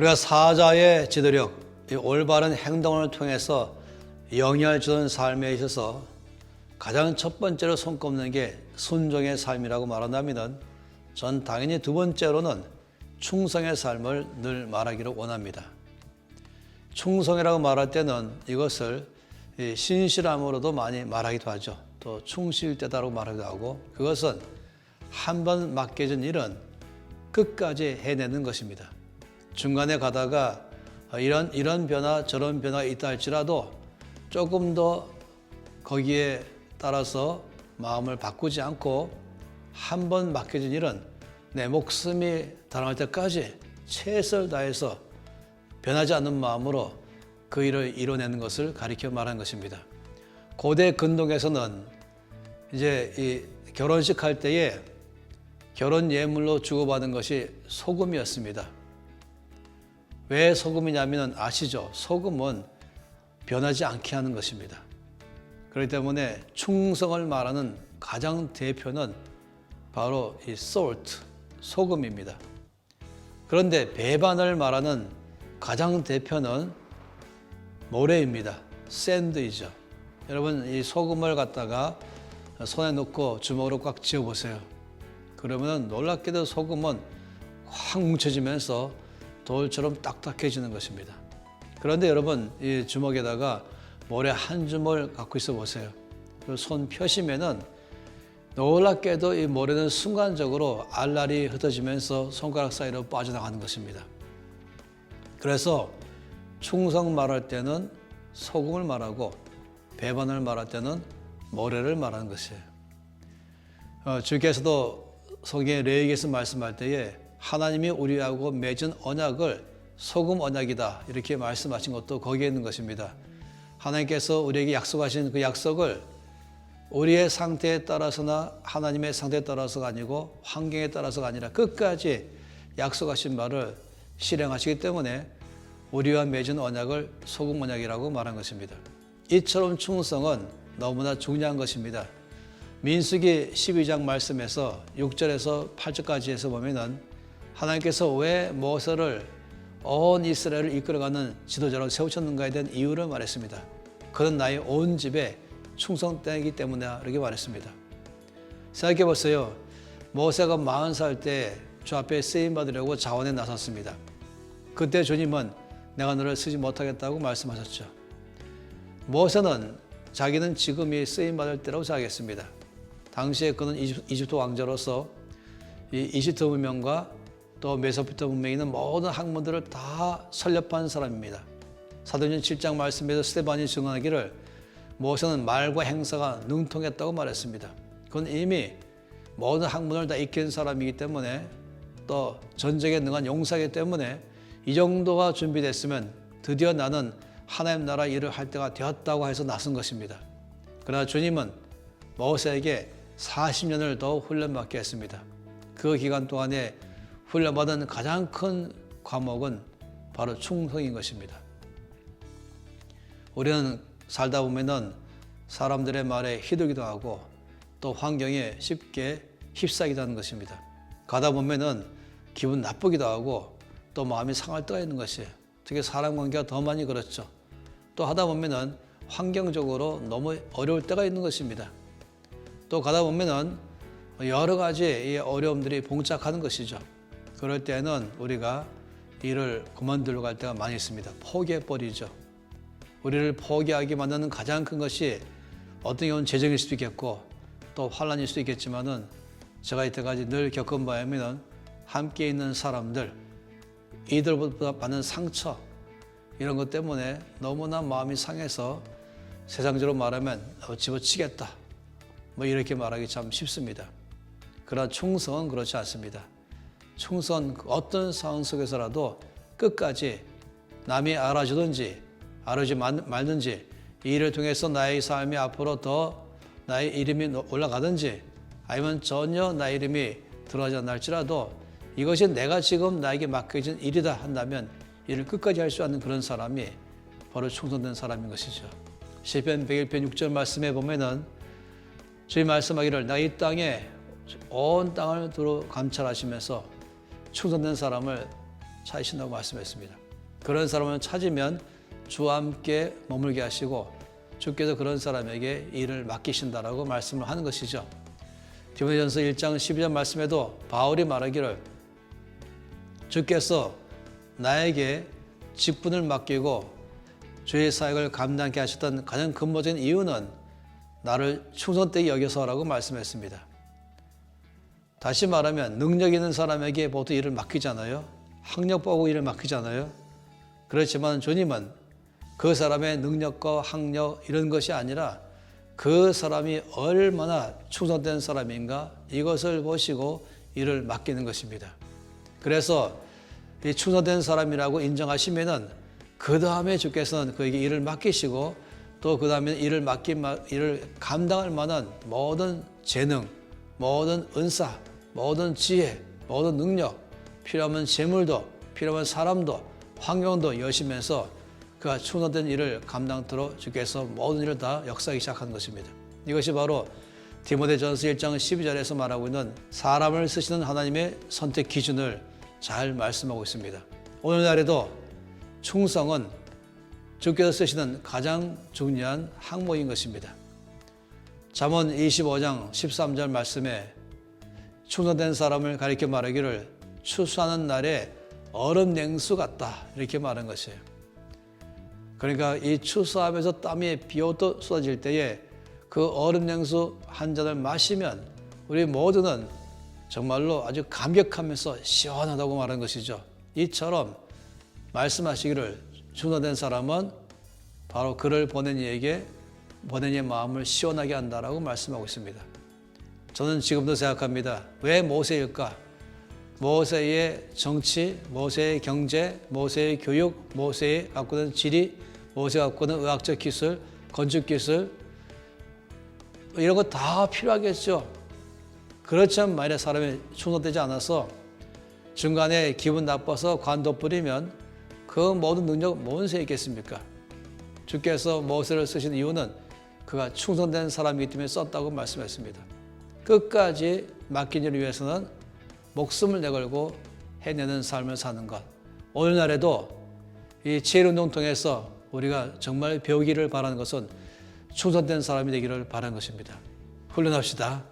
우리가 사자의 지도력, 이 올바른 행동을 통해서 영향을 주는 삶에 있어서 가장 첫 번째로 손꼽는 게 순종의 삶이라고 말한다면, 전 당연히 두 번째로는 충성의 삶을 늘 말하기를 원합니다. 충성이라고 말할 때는 이것을 신실함으로도 많이 말하기도 하죠. 또 충실되다라고 말하기도 하고, 그것은 한 번 맡겨진 일은 끝까지 해내는 것입니다. 중간에 가다가 이런 변화 저런 변화가 있다 할지라도 조금 더 거기에 따라서 마음을 바꾸지 않고 한 번 맡겨진 일은 내 목숨이 달아날 때까지 최선을 다해서 변하지 않는 마음으로 그 일을 이뤄내는 것을 가리켜 말하는 것입니다. 고대 근동에서는 이제 이 결혼식 할 때에 결혼 예물로 주고받은 것이 소금이었습니다. 왜 소금이냐면 아시죠? 소금은 변하지 않게 하는 것입니다. 그렇기 때문에 충성을 말하는 가장 대표는 바로 이 salt, 소금입니다. 그런데 배반을 말하는 가장 대표는 모래입니다. 샌드이죠. 여러분, 이 소금을 갖다가 손에 넣고 주먹으로 꽉 쥐어보세요. 그러면 놀랍게도 소금은 확 뭉쳐지면서 돌처럼 딱딱해지는 것입니다. 그런데 여러분, 이 주먹에다가 모래 한 줌을 갖고 있어 보세요. 손 펴시면은 놀랍게도 이 모래는 순간적으로 알알이 흩어지면서 손가락 사이로 빠져나가는 것입니다. 그래서 충성 말할 때는 소금을 말하고 배반을 말할 때는 모래를 말하는 것이에요. 주께서도 성경의 레위기에서 말씀할 때에 하나님이 우리하고 맺은 언약을 소금 언약이다 이렇게 말씀하신 것도 거기에 있는 것입니다. 하나님께서 우리에게 약속하신 그 약속을 우리의 상태에 따라서나 하나님의 상태에 따라서가 아니고 환경에 따라서가 아니라 끝까지 약속하신 말을 실행하시기 때문에 우리와 맺은 언약을 소금 언약이라고 말한 것입니다. 이처럼 충성은 너무나 중요한 것입니다. 민수기 12장 말씀에서 6절에서 8절까지 해서 보면은 하나님께서 왜 모세를 온 이스라엘을 이끌어가는 지도자로 세우셨는가에 대한 이유를 말했습니다. 그는 나의 온 집에 충성되기 때문이다 이렇게 말했습니다. 생각해 보세요. 모세가 40살 때 주 앞에 쓰임 받으려고 자원에 나섰습니다. 그때 주님은 내가 너를 쓰지 못하겠다고 말씀하셨죠. 모세는 자기는 지금이 쓰임 받을 때라고 생각했습니다. 당시에 그는 이집트 왕자로서 이 이집트 문명과 또 메소포타미아 문명에 있는 모든 학문들을 다 설립한 사람입니다. 사도행전 7장 말씀에서 스데반이 증언하기를 모세는 말과 행사가 능통했다고 말했습니다. 그건 이미 모든 학문을 다 익힌 사람이기 때문에 또 전쟁에 능한 용사이기 때문에 이 정도가 준비됐으면 드디어 나는 하나님 나라 일을 할 때가 되었다고 해서 나선 것입니다. 그러나 주님은 모세에게 40년을 더 훈련받게 했습니다. 그 기간 동안에 훈련받은 가장 큰 과목은 바로 충성인 것입니다. 우리는 살다 보면은 사람들의 말에 휘둘기도 하고 또 환경에 쉽게 휩싸이기도 하는 것입니다. 가다 보면은 기분 나쁘기도 하고 또 마음이 상할 때가 있는 것이에요. 특히 사람 관계가 더 많이 그렇죠. 또 하다 보면은 환경적으로 너무 어려울 때가 있는 것입니다. 또 가다 보면은 여러 가지 어려움들이 봉착하는 것이죠. 그럴 때는 우리가 일을 그만두려고 할 때가 많이 있습니다. 포기해버리죠. 우리를 포기하게 만드는 가장 큰 것이 어떤 경우는 재정일 수도 있겠고 또 환난일 수도 있겠지만은 제가 이때까지 늘 겪은 바에는 함께 있는 사람들, 이들보다 받는 상처 이런 것 때문에 너무나 마음이 상해서 세상적으로 말하면 집어치겠다 뭐 이렇게 말하기 참 쉽습니다. 그러나 충성은 그렇지 않습니다. 충성은 어떤 상황 속에서라도 끝까지 남이 알아주든지 알아주지 말든지 이 일을 통해서 나의 삶이 앞으로 더 나의 이름이 올라가든지 아니면 전혀 나의 이름이 드러나지 않을지라도 이것이 내가 지금 나에게 맡겨진 일이다 한다면 이를 끝까지 할 수 있는 그런 사람이 바로 충성된 사람인 것이죠. 시편 101편 6절 말씀에 보면은 주님 말씀하기를 내가 이 땅에 온 땅을 두루 감찰하시면서 충성된 사람을 찾으신다고 말씀했습니다. 그런 사람을 찾으면 주와 함께 머물게 하시고 주께서 그런 사람에게 일을 맡기신다라고 말씀을 하는 것이죠. 디모데전서 1장 12절 말씀에도 바울이 말하기를 주께서 나에게 직분을 맡기고 주의 사역을 감당케 하셨던 가장 근본적인 이유는 나를 충성되게 여겨서라고 말씀했습니다. 다시 말하면 능력 있는 사람에게 보통 일을 맡기잖아요. 학력 보고 일을 맡기잖아요. 그렇지만 주님은 그 사람의 능력과 학력 이런 것이 아니라 그 사람이 얼마나 충성된 사람인가 이것을 보시고 일을 맡기는 것입니다. 그래서 이 충성된 사람이라고 인정하시면은 그 다음에 주께서는 그에게 일을 맡기시고 또 그 다음에 일을 감당할 만한 모든 재능, 모든 은사, 모든 지혜, 모든 능력, 필요하면 재물도, 필요하면 사람도, 환경도 여시면서 그가 충성된 일을 감당토록 주께서 모든 일을 다 역사하기 시작한 것입니다. 이것이 바로 디모데전서 1장 12절에서 말하고 있는 사람을 쓰시는 하나님의 선택 기준을 잘 말씀하고 있습니다. 오늘날에도 충성은 주께서 쓰시는 가장 중요한 항목인 것입니다. 잠언 25장 13절 말씀에 충성된 사람을 가리켜 말하기를 추수하는 날에 얼음 냉수 같다 이렇게 말한 것이에요. 그러니까 이 추수하면서 땀이 비오듯 쏟아질 때에 그 얼음 냉수 한 잔을 마시면 우리 모두는 정말로 아주 감격하면서 시원하다고 말한 것이죠. 이처럼 말씀하시기를 충성된 사람은 바로 그를 보낸 이에게 보낸 이의 마음을 시원하게 한다라고 말씀하고 있습니다. 저는 지금도 생각합니다. 왜 모세일까? 모세의 정치, 모세의 경제, 모세의 교육, 모세의 갖고 있는 지리, 모세가 갖고 있는 의학적 기술, 건축 기술 이런 거 다 필요하겠죠. 그렇지만 만약에 사람이 충성되지 않아서 중간에 기분 나빠서 관도 뿌리면 그 모든 능력 뭔 새 있겠습니까? 주께서 모세를 쓰신 이유는 그가 충성된 사람이기 때문에 썼다고 말씀했습니다. 끝까지 맡긴 일을 위해서는 목숨을 내걸고 해내는 삶을 사는 것. 오늘날에도 이 지혜운동 통해서 우리가 정말 배우기를 바라는 것은 충성된 사람이 되기를 바라는 것입니다. 훈련합시다.